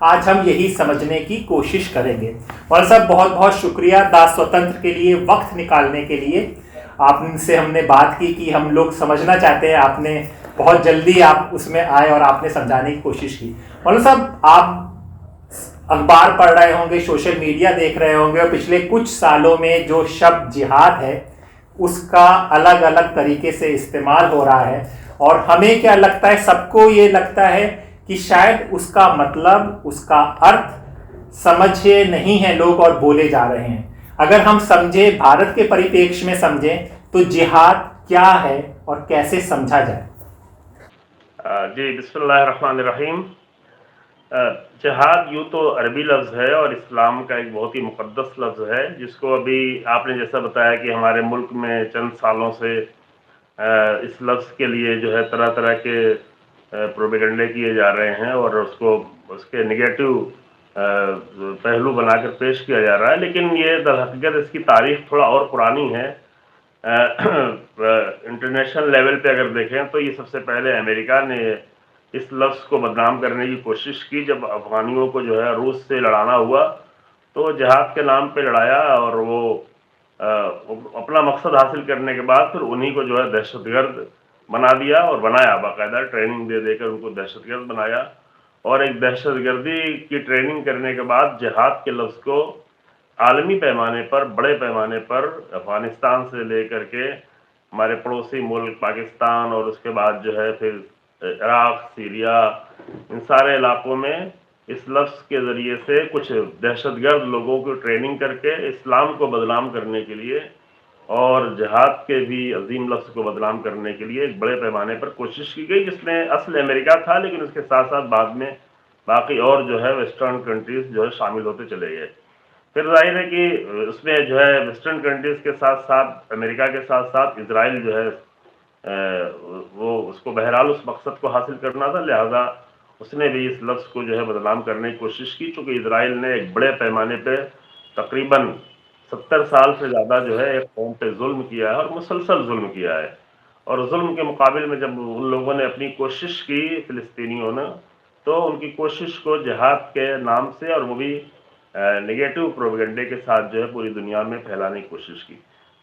آج ہم یہی سمجھنے کی کوشش کریں گے۔ مولانا صاحب بہت بہت شکریہ دا سوتنتر کے لیے وقت نکالنے کے لیے۔ آپ سے ہم نے بات کی کہ ہم لوگ سمجھنا چاہتے ہیں، آپ نے بہت جلدی آپ اس میں آئے اور آپ نے سمجھانے کی کوشش کی۔ مولانا صاحب آپ اخبار پڑھ رہے ہوں گے، سوشل میڈیا دیکھ رہے ہوں گے، اور پچھلے کچھ سالوں میں جو شبد جہاد ہے اس کا الگ الگ طریقے سے استعمال ہو رہا ہے، اور ہمیں کیا لگتا ہے، سب کو یہ لگتا ہے کہ شاید اس کا مطلب، اس کا ارتھ سمجھے نہیں ہیں لوگ اور بولے جا رہے ہیں۔ اگر ہم سمجھیں، بھارت کے پریپیکش میں سمجھیں تو جہاد کیا ہے اور کیسے سمجھا جائے؟ جی بسم اللہ الرحمن الرحیم۔ جہاد یوں تو عربی لفظ ہے اور اسلام کا ایک بہت ہی مقدس لفظ ہے، جس کو ابھی آپ نے جیسا بتایا کہ ہمارے ملک میں چند سالوں سے اس لفظ کے لیے جو ہے طرح طرح کے پروپیگنڈے کیے جا رہے ہیں اور اس کے نگیٹو پہلو بنا کر پیش کیا جا رہا ہے، لیکن یہ در حقیقت اس کی تاریخ تھوڑا اور پرانی ہے۔ انٹرنیشنل لیول پہ اگر دیکھیں تو یہ سب سے پہلے امریکہ نے اس لفظ کو بدنام کرنے کی کوشش کی، جب افغانیوں کو جو ہے روس سے لڑانا ہوا تو جہاد کے نام پہ لڑایا، اور وہ اپنا مقصد حاصل کرنے کے بعد پھر انہی کو جو ہے دہشت گرد بنا دیا، اور بنایا باقاعدہ ٹریننگ دے کر ان کو دہشت گرد بنایا، اور ایک دہشت گردی کی ٹریننگ کرنے کے بعد جہاد کے لفظ کو عالمی پیمانے پر، بڑے پیمانے پر، افغانستان سے لے کر کے ہمارے پڑوسی ملک پاکستان، اور اس کے بعد جو ہے پھر عراق، سیریا، ان سارے علاقوں میں اس لفظ کے ذریعے سے کچھ دہشت گرد لوگوں کو ٹریننگ کر کے اسلام کو بدنام کرنے کے لیے اور جہاد کے بھی عظیم لفظ کو بدنام کرنے کے لیے ایک بڑے پیمانے پر کوشش کی گئی، جس میں اصل امریکہ تھا، لیکن اس کے ساتھ ساتھ بعد میں باقی اور جو ہے ویسٹرن کنٹریز جو ہے شامل ہوتے چلے گئے۔ پھر ظاہر ہے کہ اس میں جو ہے ویسٹرن کنٹریز کے ساتھ ساتھ امریکہ کے ساتھ ساتھ اسرائیل جو ہے وہ اس کو بہرحال اس مقصد کو حاصل کرنا تھا، لہذا اس نے بھی اس لفظ کو جو ہے بدنام کرنے کی کوشش کی، چونکہ اسرائیل نے ایک بڑے پیمانے پہ تقریباً 70 سال سے زیادہ جو ہے ایک قوم پہ ظلم کیا ہے اور مسلسل ظلم کیا ہے، اور ظلم کے مقابل میں جب ان لوگوں نے اپنی کوشش کی، فلسطینیوں نے، تو ان کی کوشش کو جہاد کے نام سے اور وہ بھی نگیٹو پروپیگنڈے کے ساتھ جو ہے پوری دنیا میں پھیلانے کی کوشش کی۔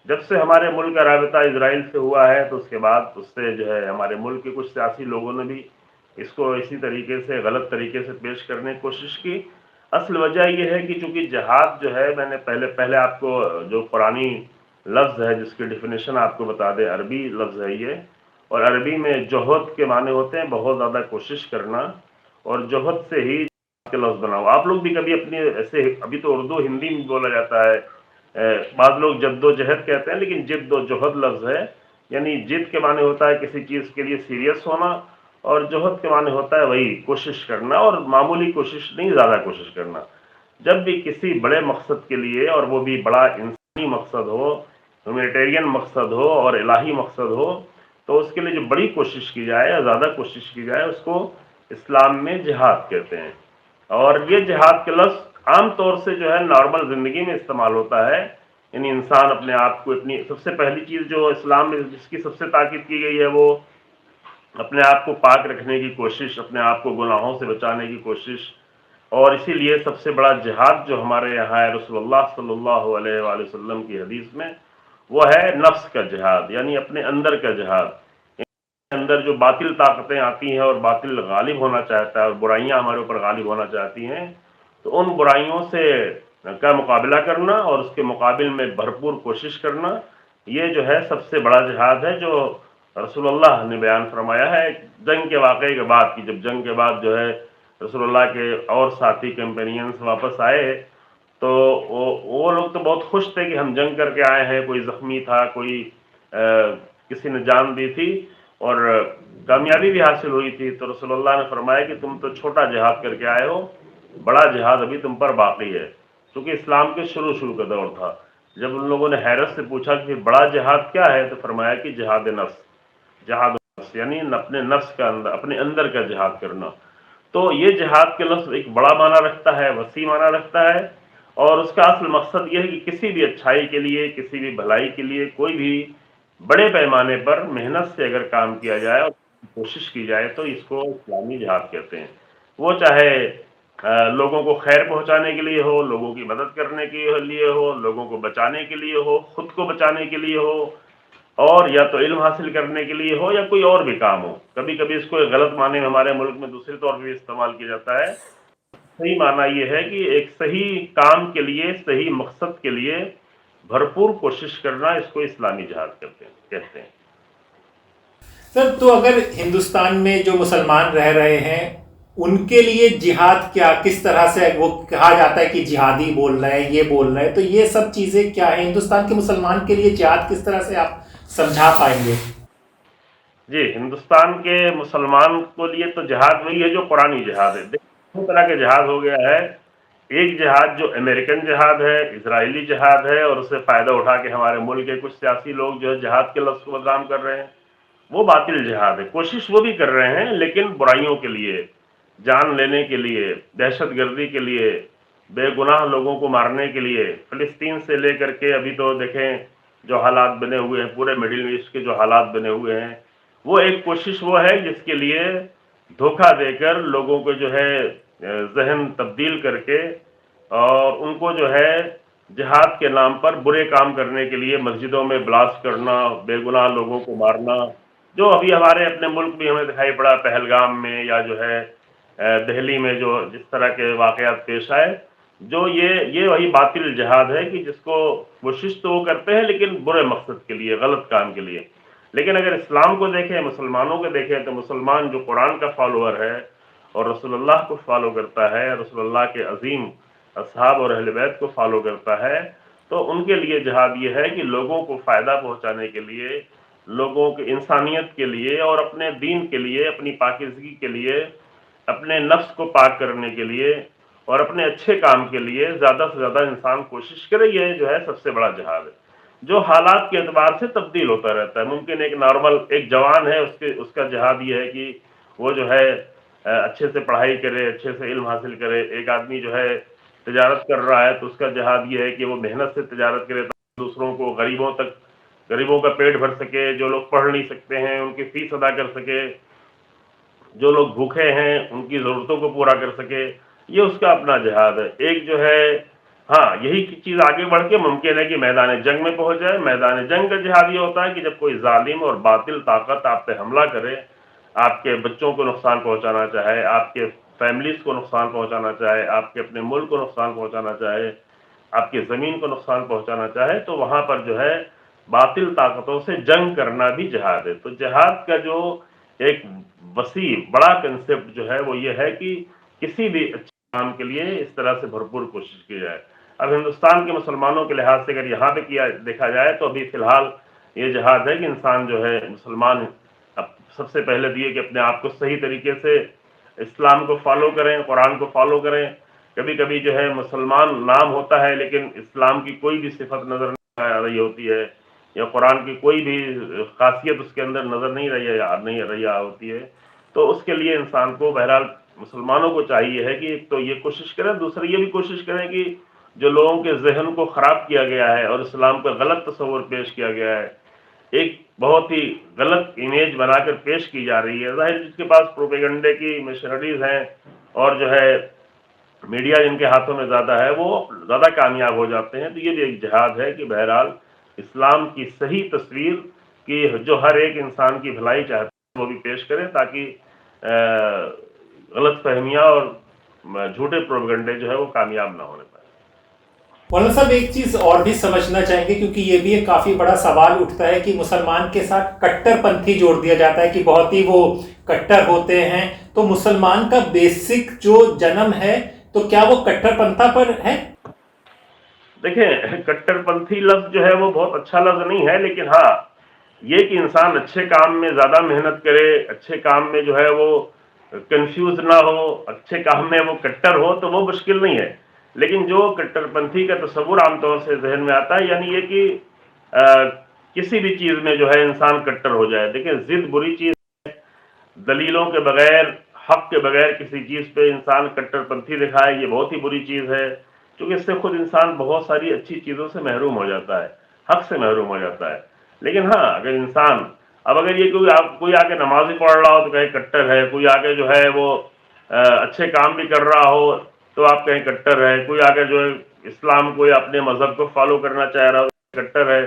جب سے ہمارے ملک کا رابطہ اسرائیل سے ہوا ہے تو اس کے بعد اس سے جو ہے ہمارے ملک کے کچھ سیاسی لوگوں نے بھی اس کو اسی طریقے سے، غلط طریقے سے پیش کرنے کی کوشش کی۔ اصل وجہ یہ ہے کہ چونکہ جہاد جو ہے، میں نے پہلے آپ کو جو قرآنی لفظ ہے جس کی ڈیفینیشن آپ کو بتا دیں، عربی لفظ ہے یہ، اور عربی میں جوہد کے معنی ہوتے ہیں بہت زیادہ کوشش کرنا، اور جوہد سے ہی کے لفظ بناؤ۔ آپ لوگ بھی کبھی اپنی ایسے، ابھی تو اردو ہندی میں بولا جاتا ہے، بعض لوگ جد و جہد کہتے ہیں، لیکن جد و جہد لفظ ہے، یعنی جد کے معنی ہوتا ہے کسی چیز کے لیے سیریس ہونا، اور جوہد کے معنی ہوتا ہے وہی کوشش کرنا، اور معمولی کوشش نہیں، زیادہ کوشش کرنا۔ جب بھی کسی بڑے مقصد کے لیے، اور وہ بھی بڑا انسانی مقصد ہو، ہیومینیٹیرین مقصد ہو اور الہی مقصد ہو، تو اس کے لیے جو بڑی کوشش کی جائے یا زیادہ کوشش کی جائے، اس کو اسلام میں جہاد کہتے ہیں۔ اور یہ جہاد کے لفظ عام طور سے جو ہے نارمل زندگی میں استعمال ہوتا ہے، یعنی انسان اپنے آپ کو، اپنی سب سے پہلی چیز جو اسلام میں جس کی سب سے تاکید کی گئی ہے، وہ اپنے آپ کو پاک رکھنے کی کوشش، اپنے آپ کو گناہوں سے بچانے کی کوشش، اور اسی لیے سب سے بڑا جہاد جو ہمارے یہاں ہے رسول اللہ صلی اللہ علیہ وآلہ وسلم کی حدیث میں، وہ ہے نفس کا جہاد، یعنی اپنے اندر کا جہاد۔ اندر جو باطل طاقتیں آتی ہیں اور باطل غالب ہونا چاہتا ہے اور برائیاں ہمارے اوپر غالب ہونا چاہتی ہیں، تو ان برائیوں سے کا مقابلہ کرنا اور اس کے مقابل میں بھرپور کوشش کرنا، یہ جو ہے سب سے بڑا جہاد ہے، جو رسول اللہ نے بیان فرمایا ہے جنگ کے واقعے کے بعد، کہ جب جنگ کے بعد جو ہے رسول اللہ کے اور ساتھی کیمپینینز واپس آئے، تو وہ لوگ تو بہت خوش تھے کہ ہم جنگ کر کے آئے ہیں، کوئی زخمی تھا، کوئی کسی نے جان دی تھی اور کامیابی بھی حاصل ہوئی تھی، تو رسول اللہ نے فرمایا کہ تم تو چھوٹا جہاد کر کے آئے ہو، بڑا جہاد ابھی تم پر باقی ہے، کیونکہ اسلام کے شروع کا دور تھا۔ جب ان لوگوں نے حیرت سے پوچھا کہ بڑا جہاد کیا ہے، تو فرمایا کہ جہاد نفس، یعنی اپنے نفس کا اندر، اپنے اندر کا جہاد کرنا۔ تو یہ جہاد کے لفظ ایک بڑا معنی رکھتا ہے، وسیع معنی رکھتا ہے، اور اس کا اصل مقصد یہ ہے کہ کسی بھی اچھائی کے لیے، کسی بھی بھلائی کے لیے، کوئی بھی بڑے پیمانے پر محنت سے اگر کام کیا جائے اور کوشش کی جائے تو اس کو اسلامی جہاد کہتے ہیں۔ وہ چاہے لوگوں کو خیر پہنچانے کے لیے ہو, لوگوں کی مدد کرنے کے لیے ہو, لوگوں کو بچانے کے لیے ہو, خود کو بچانے کے لیے ہو, اور یا تو علم حاصل کرنے کے لیے ہو, یا کوئی اور بھی کام ہو. کبھی کبھی اس کو ایک غلط معنی میں ہمارے ملک میں دوسرے طور پہ بھی استعمال کیا جاتا ہے. صحیح معنی یہ ہے کہ ایک صحیح کام کے لیے, صحیح مقصد کے لیے بھرپور کوشش کرنا, اس کو اسلامی جہاد کہتے ہیں. سر, تو اگر ہندوستان میں جو مسلمان رہ رہے ہیں ان کے لیے جہاد کیا, کس طرح سے وہ کہا جاتا ہے کہ جہادی بول رہے ہیں, یہ بول رہے ہیں, تو یہ سب چیزیں کیا ہیں ہندوستان کے مسلمان کے لیے جہاد کس طرح سے آپ سمجھا پائیں گے؟ جی, ہندوستان کے مسلمان کو لیے تو جہاد وہی ہے جو قرآنی جہاد ہے. دو طرح کے جہاد ہو گیا ہے. ایک جہاد جو امریکن جہاد ہے, اسرائیلی جہاد ہے, اور اس سے فائدہ اٹھا کے ہمارے ملک کے کچھ سیاسی لوگ جو ہے جہاد کے لفظ کو بدنام کر رہے ہیں, وہ باطل جہاد ہے. کوشش وہ بھی کر رہے ہیں لیکن برائیوں کے لیے, جان لینے کے لیے, دہشت گردی کے لیے, بے گناہ لوگوں کو مارنے کے لیے. فلسطین سے لے کر کے ابھی تو دیکھیں جو حالات بنے ہوئے ہیں, پورے مڈل ایسٹ کے جو حالات بنے ہوئے ہیں, وہ ایک کوشش وہ ہے جس کے لیے دھوکہ دے کر لوگوں کو جو ہے ذہن تبدیل کر کے, اور ان کو جو ہے جہاد کے نام پر برے کام کرنے کے لیے مسجدوں میں بلاسٹ کرنا, بے گناہ لوگوں کو مارنا, جو ابھی ہمارے اپنے ملک بھی ہمیں دکھائی پڑا پہلگام میں, یا جو ہے دہلی میں جو جس طرح کے واقعات پیش آئے. جو یہ وہی باطل جہاد ہے کہ جس کو کوشش تو وہ کرتے ہیں لیکن برے مقصد کے لیے, غلط کام کے لیے. لیکن اگر اسلام کو دیکھیں, مسلمانوں کو دیکھیں, تو مسلمان جو قرآن کا فالوور ہے اور رسول اللہ کو فالو کرتا ہے, رسول اللہ کے عظیم اصحاب اور اہل بیت کو فالو کرتا ہے, تو ان کے لیے جہاد یہ ہے کہ لوگوں کو فائدہ پہنچانے کے لیے, لوگوں کی انسانیت کے لیے, اور اپنے دین کے لیے, اپنی پاکیزگی کے لیے, اپنے نفس کو پاک کرنے کے لیے, اور اپنے اچھے کام کے لیے زیادہ سے زیادہ انسان کوشش کرے. یہ جو ہے سب سے بڑا جہاد ہے, جو حالات کے اعتبار سے تبدیل ہوتا رہتا ہے. ممکن ایک نارمل ایک جوان ہے, اس کا جہاد یہ ہے کہ وہ جو ہے اچھے سے پڑھائی کرے, اچھے سے علم حاصل کرے. ایک آدمی جو ہے تجارت کر رہا ہے تو اس کا جہاد یہ ہے کہ وہ محنت سے تجارت کرے, دوسروں کو, غریبوں کا پیٹ بھر سکے, جو لوگ پڑھ نہیں سکتے ہیں ان کی فیس ادا کر سکے, جو لوگ بھوکے ہیں ان کی ضرورتوں کو پورا کر سکے. یہ اس کا اپنا جہاد ہے. ایک جو ہے, ہاں یہی چیز آگے بڑھ کے ممکن ہے کہ میدان جنگ میں پہنچ جائے. میدان جنگ کا جہاد یہ ہوتا ہے کہ جب کوئی ظالم اور باطل طاقت آپ پہ حملہ کرے, آپ کے بچوں کو نقصان پہنچانا چاہے, آپ کے فیملیز کو نقصان پہنچانا چاہے, آپ کے اپنے ملک کو نقصان پہنچانا چاہے, آپ کی زمین کو نقصان پہنچانا چاہے, تو وہاں پر جو ہے باطل طاقتوں سے جنگ کرنا بھی جہاد ہے. تو جہاد کا جو ایک وسیع بڑا کنسپٹ جو ہے وہ یہ ہے کہ کسی بھی اچھے کام کے لیے اس طرح سے بھرپور کوشش کی جائے. اب ہندوستان کے مسلمانوں کے لحاظ سے اگر یہاں پہ دیکھا جائے تو ابھی فی الحال یہ جہاد ہے کہ انسان جو ہے مسلمان اب سب سے پہلے دیے کہ اپنے آپ کو صحیح طریقے سے اسلام کو فالو کریں, قرآن کو فالو کریں. کبھی کبھی جو ہے مسلمان نام ہوتا ہے لیکن اسلام کی کوئی بھی صفت نظر نہیں آ رہی ہوتی ہے, یا قرآن کی کوئی بھی خاصیت اس کے اندر نظر نہیں رہی ہوتی ہے. تو اس کے لیے انسان کو بہرحال مسلمانوں کو چاہیے ہے کہ ایک تو یہ کوشش کریں, دوسری یہ بھی کوشش کریں کہ جو لوگوں کے ذہن کو خراب کیا گیا ہے اور اسلام کا غلط تصور پیش کیا گیا ہے, ایک بہت ہی غلط امیج بنا کر پیش کی جا رہی ہے. ظاہر جس کے پاس پروپیگنڈے کی مشنریز ہیں اور جو ہے میڈیا جن کے ہاتھوں میں زیادہ ہے, وہ زیادہ کامیاب ہو جاتے ہیں. تو یہ بھی ایک جہاد ہے کہ بہرحال اسلام کی صحیح تصویر کی جو ہر ایک انسان کی بھلائی چاہتے ہیں وہ بھی پیش کریں, تاکہ غلط فہمیاں اور جھوٹے پروپیگنڈے جو ہے وہ کامیاب نہ ہونے پائے. مولانا صاحب, ایک چیز اور بھی سمجھنا چاہیں گے, کیونکہ یہ بھی ایک کافی بڑا سوال اٹھتا ہے کہ مسلمان کے ساتھ کٹر پنتھی جوڑ دیا جاتا ہے کہ بہت ہی وہ کٹر ہوتے ہیں. تو مسلمان کا بیسک جو جنم ہے تو کیا وہ کٹر پنتھا پر ہے؟ دیکھیں, کٹر پنتھی لفظ جو ہے وہ بہت اچھا لفظ نہیں ہے, لیکن ہاں یہ کہ انسان اچھے کام میں زیادہ محنت کرے, اچھے کام میں جو ہے وہ کنفیوز نہ ہو, اچھے کام میں وہ کٹر ہو, تو وہ مشکل نہیں ہے. لیکن جو کٹر پنتھی کا تصور عام طور سے ذہن میں آتا ہے, یعنی یہ کہ کسی بھی چیز میں جو ہے انسان کٹر ہو جائے. دیکھیں, ضد بری چیز ہے, دلیلوں کے بغیر, حق کے بغیر کسی چیز پہ انسان کٹر پنتھی دکھائے, یہ بہت ہی بری چیز ہے, کیونکہ اس سے خود انسان بہت ساری اچھی چیزوں سے محروم ہو جاتا ہے, حق سے محروم ہو جاتا ہے. لیکن ہاں اگر انسان, اب اگر یہ کوئی آ کے نماز ہی پڑھ رہا ہو تو کہیں کٹر ہے, کوئی آ کے جو ہے وہ اچھے کام بھی کر رہا ہو تو آپ کہیں کٹر ہے، کوئی آگے جو ہے اسلام کو یا اپنے مذہب کو فالو کرنا چاہ رہا ہو کٹر ہے.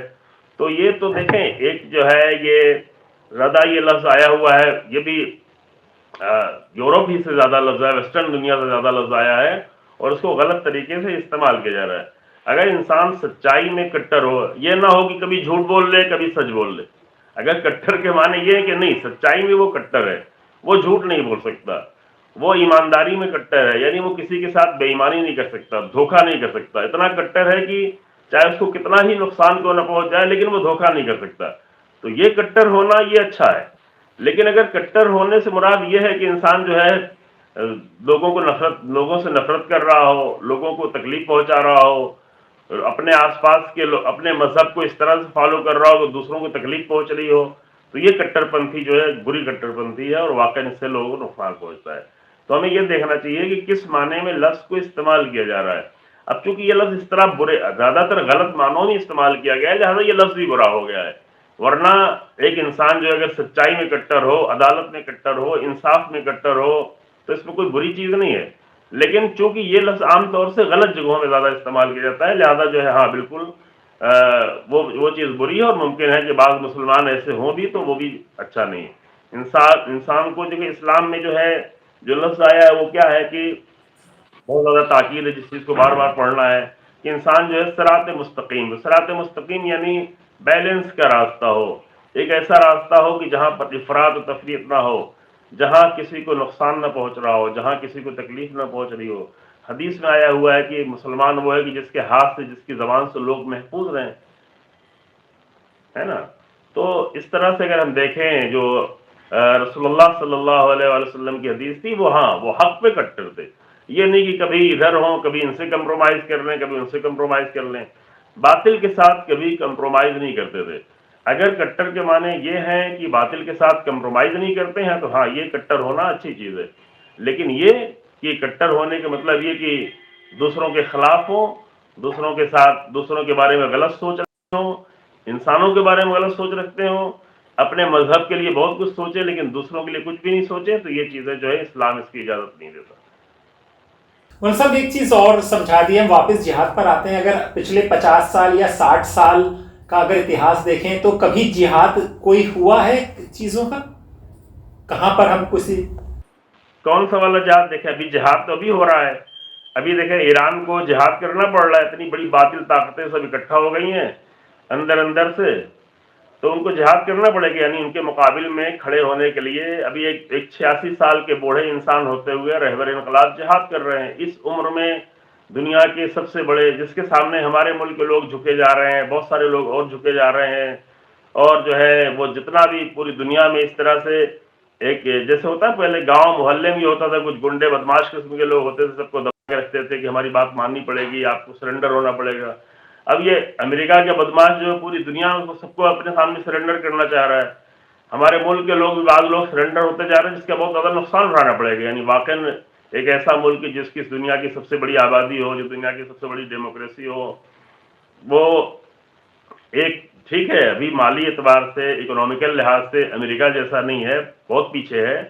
تو یہ تو دیکھیں ایک جو ہے یہ ردا یہ لفظ آیا ہوا ہے، یہ بھی یورپ ہی سے زیادہ لفظ ہے، ویسٹرن دنیا سے زیادہ لفظ آیا ہے اور اس کو غلط طریقے سے استعمال کیا جا رہا ہے. اگر انسان سچائی میں کٹر ہو، یہ نہ ہو کہ کبھی جھوٹ بول لے کبھی سچ بول لے. اگر کٹر کے معنی یہ ہے کہ نہیں سچائی میں وہ کٹر ہے، وہ جھوٹ نہیں بول سکتا، وہ ایمانداری میں کٹر ہے، یعنی وہ کسی کے ساتھ بے ایمانی نہیں کر سکتا، دھوکہ نہیں کر سکتا. اتنا کٹر ہے کہ چاہے اس کو کتنا ہی نقصان کو نہ پہنچ جائے لیکن وہ دھوکہ نہیں کر سکتا. تو یہ کٹر ہونا یہ اچھا ہے. لیکن اگر کٹر ہونے سے مراد یہ ہے کہ انسان جو ہے لوگوں سے نفرت کر رہا ہو، لوگوں کو تکلیف پہنچا رہا ہو، اپنے آس پاس کے اپنے مذہب کو اس طرح سے فالو کر رہا ہو کہ دوسروں کو تکلیف پہنچ رہی ہو، تو یہ کٹر پنتھی جو ہے بری کٹر پنتھی ہے اور واقعی اس سے لوگوں کو نقصان پہنچتا ہے. تو ہمیں یہ دیکھنا چاہیے کہ کس معنی میں لفظ کو استعمال کیا جا رہا ہے. اب چونکہ یہ لفظ اس طرح زیادہ تر غلط معنوں میں استعمال کیا گیا ہے لہٰذا یہ لفظ بھی برا ہو گیا ہے. ورنہ ایک انسان جو اگر سچائی میں کٹر ہو، عدالت میں کٹر ہو، انصاف میں کٹر ہو تو اس میں کوئی بری چیز نہیں ہے. لیکن چونکہ یہ لفظ عام طور سے غلط جگہوں میں زیادہ استعمال کیا جاتا ہے لہذا جو ہے ہاں بالکل وہ چیز بری ہے اور ممکن ہے کہ بعض مسلمان ایسے ہوں بھی تو وہ بھی اچھا نہیں ہے. انسان کو جو کہ اسلام میں جو ہے جو لفظ آیا ہے وہ کیا ہے کہ بہت زیادہ تاکید ہے جس چیز کو بار بار پڑھنا ہے کہ انسان جو ہے صراط مستقیم یعنی بیلنس کا راستہ ہو، ایک ایسا راستہ ہو کہ جہاں پر افراط و تفریط نہ ہو، جہاں کسی کو نقصان نہ پہنچ رہا ہو، جہاں کسی کو تکلیف نہ پہنچ رہی ہو. حدیث میں آیا ہوا ہے کہ مسلمان وہ ہے کہ جس کے ہاتھ سے جس کی زبان سے لوگ محفوظ رہیں، ہے نا. تو اس طرح سے اگر ہم دیکھیں جو رسول اللہ صلی اللہ علیہ وآلہ وسلم کی حدیث تھی وہ حق پہ کٹر تھے. یہ نہیں کہ کبھی ادھر ہوں کبھی ان سے کمپرومائز کر لیں کبھی ان سے کمپرومائز کر لیں، باطل کے ساتھ کبھی کمپرومائز نہیں کرتے تھے. اگر کٹر کے معنی یہ ہیں کہ باطل کے ساتھ کمپرومائز نہیں کرتے ہیں تو ہاں یہ کٹر ہونا اچھی چیز ہے. لیکن یہ کہ کٹر ہونے کا مطلب یہ کہ دوسروں کے خلاف ہوں، دوسروں کے ساتھ دوسروں کے بارے میں غلط سوچ رکھتے ہوں، انسانوں کے بارے میں غلط سوچ رکھتے ہوں، اپنے مذہب کے لیے بہت کچھ سوچے لیکن دوسروں کے لیے کچھ بھی نہیں سوچے، تو یہ چیزیں جو ہے اسلام اس کی اجازت نہیں دیتا. مولانا صاحب ایک چیز اور سمجھا دی، ہم واپس جہاد پر آتے ہیں. اگر پچھلے 50 سال یا 60 سال کا اگر اتہاس دیکھیں تو کبھی جہاد کوئی ہوا ہے چیزوں کا؟ کہاں پر ہم کسی کون سا والا جہاد دیکھیں؟ ابھی جہاد تو ابھی ہو رہا ہے. ابھی دیکھیں ایران کو جہاد کرنا پڑ رہا ہے، اتنی بڑی باطل طاقتیں سب اکٹھا ہو گئی ہیں اندر سے، تو ان کو جہاد کرنا پڑے گا. یعنی ان کے مقابل میں کھڑے ہونے کے لیے ابھی ایک 86 سال کے بوڑھے انسان ہوتے ہوئے رہبر انقلاب جہاد کر رہے ہیں. اس عمر میں دنیا کے سب سے بڑے جس کے سامنے ہمارے ملک کے لوگ جھکے جا رہے ہیں، بہت سارے لوگ اور جھکے جا رہے ہیں، اور جو ہے وہ جتنا بھی پوری دنیا میں اس طرح سے ایک جیسے ہوتا ہے پہلے گاؤں محلے میں ہوتا تھا، کچھ گنڈے بدماش قسم کے لوگ ہوتے تھے، سب کو دبا کے رکھتے تھے کہ ہماری بات ماننی پڑے گی، آپ کو سرنڈر ہونا پڑے گا. اب یہ امریکہ کے بدماش جو ہے پوری دنیا میں سب کو اپنے سامنے سرنڈر کرنا چاہ رہا ہے. ہمارے ملک کے لوگ بعض لوگ سرنڈر ہوتے جا رہے ہیں جس کا بہت زیادہ نقصان اٹھانا پڑے گا. یعنی واقعی ایک ایسا ملک جس کی دنیا کی سب سے بڑی آبادی ہو، جو دنیا کی سب سے بڑی ڈیموکریسی ہو، وہ ایک ٹھیک ہے ابھی مالی اعتبار سے اکنامیکل لحاظ سے امریکہ جیسا نہیں ہے، بہت پیچھے ہے،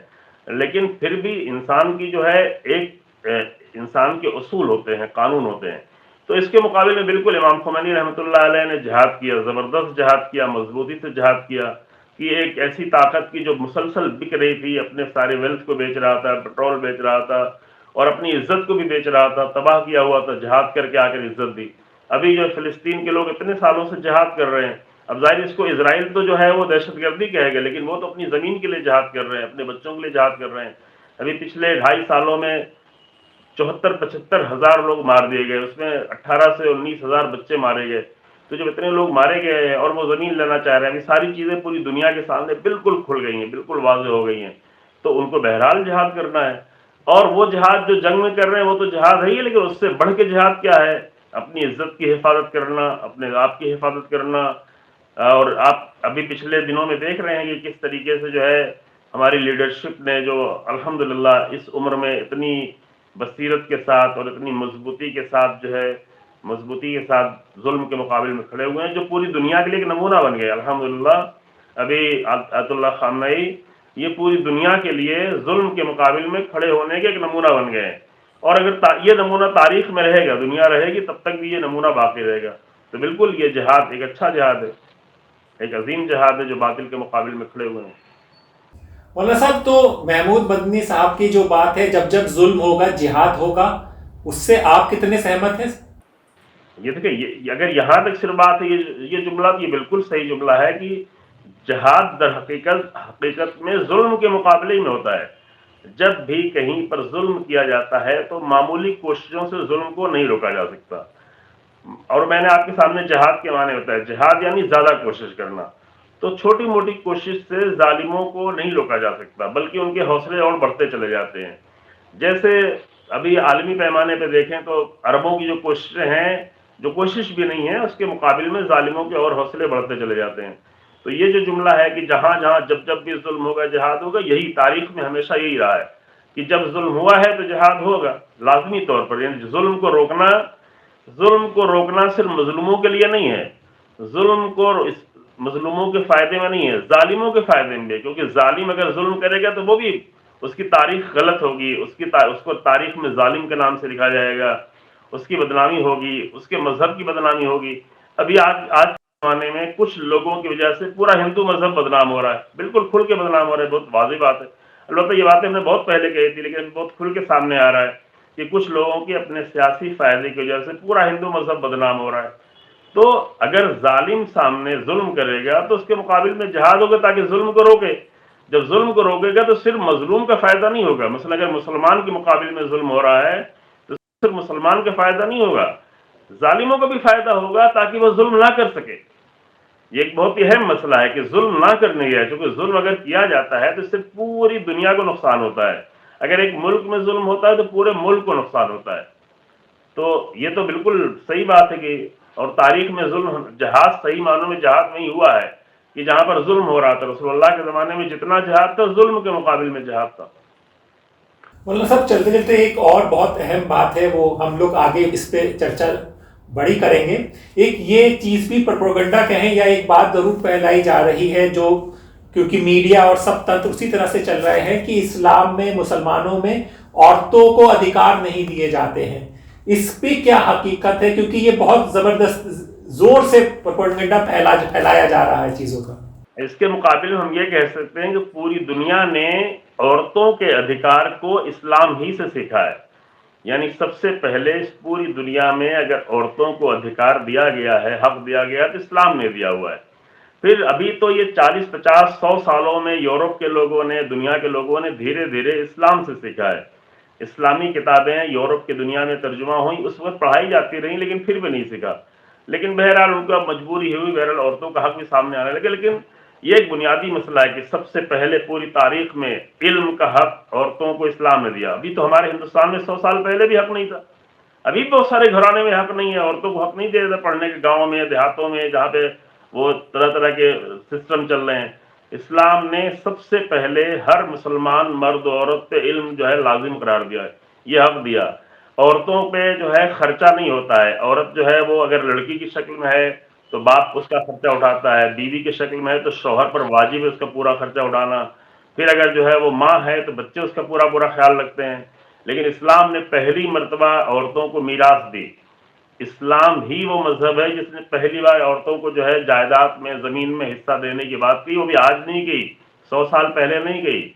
لیکن پھر بھی انسان کی جو ہے ایک انسان کے اصول ہوتے ہیں، قانون ہوتے ہیں. تو اس کے مقابلے میں بالکل امام خمینی رحمۃ اللہ علیہ نے جہاد کیا، زبردست جہاد کیا، مضبوطی سے جہاد کیا کہ ایک ایسی طاقت کی جو مسلسل بک رہی تھی، اپنے سارے ویلتھ کو بیچ رہا تھا، پیٹرول بیچ رہا تھا اور اپنی عزت کو بھی بیچ رہا تھا، تباہ کیا ہوا تھا، جہاد کر کے آ کر عزت دی. ابھی جو فلسطین کے لوگ اتنے سالوں سے جہاد کر رہے ہیں، اب ظاہر اس کو اسرائیل تو جو ہے وہ دہشت گردی کہے گا، لیکن وہ تو اپنی زمین کے لیے جہاد کر رہے ہیں، اپنے بچوں کے لیے جہاد کر رہے ہیں. ابھی پچھلے 2.5 سالوں میں 74-75 ہزار لوگ مار دیے گئے، اس میں 18 سے 19 ہزار بچے مارے گئے. تو جب اتنے لوگ مارے گئے ہیں اور وہ زمین لینا چاہ رہے ہیں، ابھی ساری چیزیں پوری دنیا کے سامنے بالکل کھل گئی ہیں، بالکل واضح ہو گئی ہیں، تو ان کو بہرحال جہاد کرنا ہے. اور وہ جہاد جو جنگ میں کر رہے ہیں وہ تو جہاد ہے ہی، لیکن اس سے بڑھ کے جہاد کیا ہے؟ اپنی عزت کی حفاظت کرنا، اپنے آپ کی حفاظت کرنا. اور آپ ابھی پچھلے دنوں میں دیکھ رہے ہیں کہ کس طریقے سے جو ہے ہماری لیڈرشپ نے جو الحمدللہ اس عمر میں اتنی بصیرت کے ساتھ اور اتنی مضبوطی کے ساتھ جو ہے مضبوطی کے ساتھ ظلم کے مقابل میں کھڑے ہوئے ہیں، جو پوری دنیا کے لیے ایک نمونہ بن گئے الحمدللہ. ابھی آیت اللہ خامنئی یہ پوری دنیا کے لیے ظلم کے مقابل میں کھڑے ہونے کے ایک نمونہ بن گئے ہیں. اور اگر یہ نمونہ تاریخ میں رہے گا، دنیا رہے گی، تب تک بھی یہ نمونہ باقی رہے گا. تو بالکل یہ جہاد ایک اچھا جہاد ہے، ایک عظیم جہاد ہے جو باطل کے مقابل میں کھڑے ہوئے ہیں. مولانا صاحب، تو محمود مدنی صاحب کی جو بات ہے جب جب ظلم ہوگا جہاد ہوگا، اس سے آپ کتنے سہمت ہیں؟ یہ دیکھیں، اگر یہاں تک صرف بات ہے، یہ جملہ یہ بالکل صحیح جملہ ہے کہ جہاد در حقیقت میں ظلم کے مقابلے میں ہوتا ہے. جب بھی کہیں پر ظلم کیا جاتا ہے تو معمولی کوششوں سے ظلم کو نہیں روکا جا سکتا. اور میں نے آپ کے سامنے جہاد کے معنی بتایا. جہاد یعنی زیادہ کوشش کرنا. تو چھوٹی موٹی کوشش سے ظالموں کو نہیں روکا جا سکتا، بلکہ ان کے حوصلے اور بڑھتے چلے جاتے ہیں. جیسے ابھی عالمی پیمانے پہ دیکھیں تو عربوں کی جو کوششیں ہیں، جو کوشش بھی نہیں ہے، اس کے مقابل میں ظالموں کے اور حوصلے بڑھتے چلے جاتے ہیں. تو یہ جو جملہ ہے کہ جہاں جہاں جب جب بھی ظلم ہوگا جہاد ہوگا، یہی تاریخ میں ہمیشہ یہی رہا ہے کہ جب ظلم ہوا ہے تو جہاد ہوگا لازمی طور پر. یعنی ظلم کو روکنا صرف مظلوموں کے لیے نہیں ہے، ظلم کو مظلوموں کے فائدے میں نہیں ہے، ظالموں کے فائدے میں بھی. کیونکہ ظالم اگر ظلم کرے گا تو وہ بھی، اس کی تاریخ غلط ہوگی، اس کو تاریخ میں ظالم کے نام سے لکھا جائے گا، اس کی بدنامی ہوگی، اس کے مذہب کی بدنامی ہوگی. ابھی آج کے زمانے میں کچھ لوگوں کی وجہ سے پورا ہندو مذہب بدنام ہو رہا ہے، بالکل کھل کے بدنام ہو رہا ہے. بہت واضح بات ہے. البتہ یہ باتیں ہم نے بہت پہلے کہی تھی، لیکن بہت کھل کے سامنے آ رہا ہے کہ کچھ لوگوں کے اپنے سیاسی فائدے کی وجہ سے پورا ہندو مذہب بدنام ہو رہا ہے. تو اگر ظالم سامنے ظلم کرے گا تو اس کے مقابل میں جہاد ہوگا تاکہ ظلم کو روکے. جب ظلم کو روکے گا تو صرف مظلوم کا فائدہ نہیں ہوگا. مثلا اگر مسلمان کے مقابل میں ظلم ہو رہا ہے تو صرف مسلمان کا فائدہ نہیں ہوگا، ظالموں کا بھی فائدہ ہوگا تاکہ وہ ظلم نہ کر سکے. یہ ایک بہت ہی اہم مسئلہ ہے کہ ظلم نہ کرنے گیا، کیونکہ ظلم اگر کیا جاتا ہے تو اس سے پوری دنیا کو نقصان ہوتا ہے. اگر ایک ملک میں ظلم ہوتا ہے تو پورے ملک کو نقصان ہوتا ہے. تو یہ تو بالکل صحیح بات ہے کہ، اور تاریخ میں ظلم، جہاد صحیح معنوں میں جہاد نہیں ہوا ہے کہ جہاں پر ظلم ہو رہا تھا. رسول اللہ کے زمانے میں جتنا جہاد تھا ظلم کے مقابل میں جہاد تھا. مولانا صاحب، چلتے چلتے ایک اور بہت اہم بات ہے، وہ ہم لوگ آگے اس پہ چرچا بڑی کریں گے. ایک یہ چیز بھی پروپیگنڈا کہیں یا ایک بات ضرور پھیلائی جا رہی ہے، جو کیونکہ میڈیا اور سب تنتر اسی طرح سے چل رہے ہیں کہ اسلام میں، مسلمانوں میں عورتوں کو ادھیکار نہیں دیے جاتے ہیں. اس پہ کیا حقیقت ہے؟ کیونکہ یہ بہت زبردست زور سے پروپیگنڈا پھیلایا جا رہا ہے چیزوں کا. اس کے مقابل ہم یہ کہہ سکتے ہیں کہ پوری دنیا نے عورتوں کے ادھیکار کو اسلام ہی سے سیکھا ہے. یعنی سب سے پہلے اس پوری دنیا میں اگر عورتوں کو ادھیکار دیا گیا ہے، حق دیا گیا ہے، تو اسلام نے دیا ہوا ہے. پھر ابھی تو یہ 40 50 100 سالوں میں یورپ کے لوگوں نے، دنیا کے لوگوں نے دھیرے دھیرے اسلام سے سیکھا ہے. اسلامی کتابیں یورپ کی دنیا میں ترجمہ ہوئیں، اس وقت پڑھائی جاتی رہیں، لیکن پھر بھی نہیں سیکھا. لیکن بہرحال ان کا مجبوری ہوئی، بہرحال عورتوں کا حق بھی سامنے آنے لگے. لیکن یہ ایک بنیادی مسئلہ ہے کہ سب سے پہلے پوری تاریخ میں علم کا حق عورتوں کو اسلام نے دیا. ابھی تو ہمارے ہندوستان میں 100 سال پہلے بھی حق نہیں تھا. ابھی بہت سارے گھرانے میں حق نہیں ہے، عورتوں کو حق نہیں دے رہے پڑھنے کے، گاؤں میں، دیہاتوں میں، جہاں پہ وہ طرح طرح کے سسٹم چل رہے ہیں. اسلام نے سب سے پہلے ہر مسلمان مرد و عورت پہ علم جو ہے لازم قرار دیا ہے، یہ حق دیا. عورتوں پہ جو ہے خرچہ نہیں ہوتا ہے. عورت جو ہے وہ اگر لڑکی کی شکل میں ہے تو باپ اس کا خرچہ اٹھاتا ہے، بیوی کی شکل میں ہے تو شوہر پر واجب ہے اس کا پورا خرچہ اٹھانا. پھر اگر جو ہے وہ ماں ہے تو بچے اس کا پورا خیال رکھتے ہیں. لیکن اسلام نے پہلی مرتبہ عورتوں کو میراث دی. اسلام ہی وہ مذہب ہے جس نے پہلی بار عورتوں کو جو ہے جائیداد میں، زمین میں حصہ دینے کی بات کی. وہ بھی آج نہیں گئی، 100 سال پہلے نہیں گئی،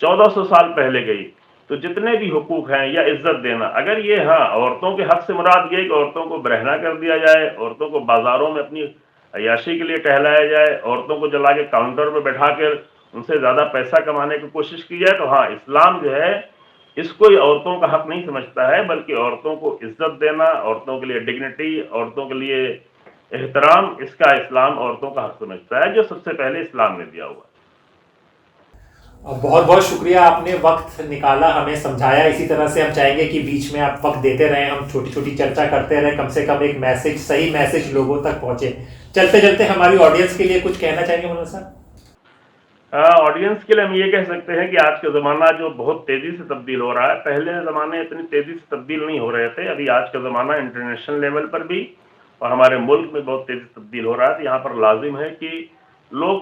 1400 سال پہلے گئی. تو جتنے بھی حقوق ہیں یا عزت دینا، اگر یہ، ہاں، عورتوں کے حق سے مراد یہ کہ عورتوں کو برہنہ کر دیا جائے، عورتوں کو بازاروں میں اپنی عیاشی کے لیے ٹہلایا جائے، عورتوں کو جلا کے کاؤنٹر پہ بیٹھا کر ان سے زیادہ پیسہ کمانے کی کوشش کی جائے، تو ہاں، اسلام جو ہے اس کو عورتوں کا حق نہیں سمجھتا ہے، بلکہ عورتوں کو عزت دینا، عورتوں کے لیے ڈگنیٹی، عورتوں کے لیے احترام، اس کا اسلام عورتوں کا حق سمجھتا ہے، جو سب سے پہلے اسلام نے دیا ہوا. بہت بہت شکریہ، آپ نے وقت نکالا، ہمیں سمجھایا. اسی طرح سے ہم چاہیں گے کہ بیچ میں آپ وقت دیتے رہیں، ہم چھوٹی چھوٹی چرچا کرتے رہیں، کم سے کم ایک میسج، صحیح میسج لوگوں تک پہنچے. چلتے چلتے ہماری آڈینس کے لیے کچھ کہنا چاہیں گے مولانا صاحب؟ آڈینس کے لیے ہم یہ کہہ سکتے ہیں کہ آج کا زمانہ جو بہت تیزی سے تبدیل ہو رہا ہے، پہلے زمانے اتنی تیزی سے تبدیل نہیں ہو رہے تھے. ابھی آج کا زمانہ انٹرنیشنل لیول پر بھی اور ہمارے ملک میں بہت تیزی سے تبدیل ہو رہا ہے. تو یہاں پر لازم ہے کہ لوگ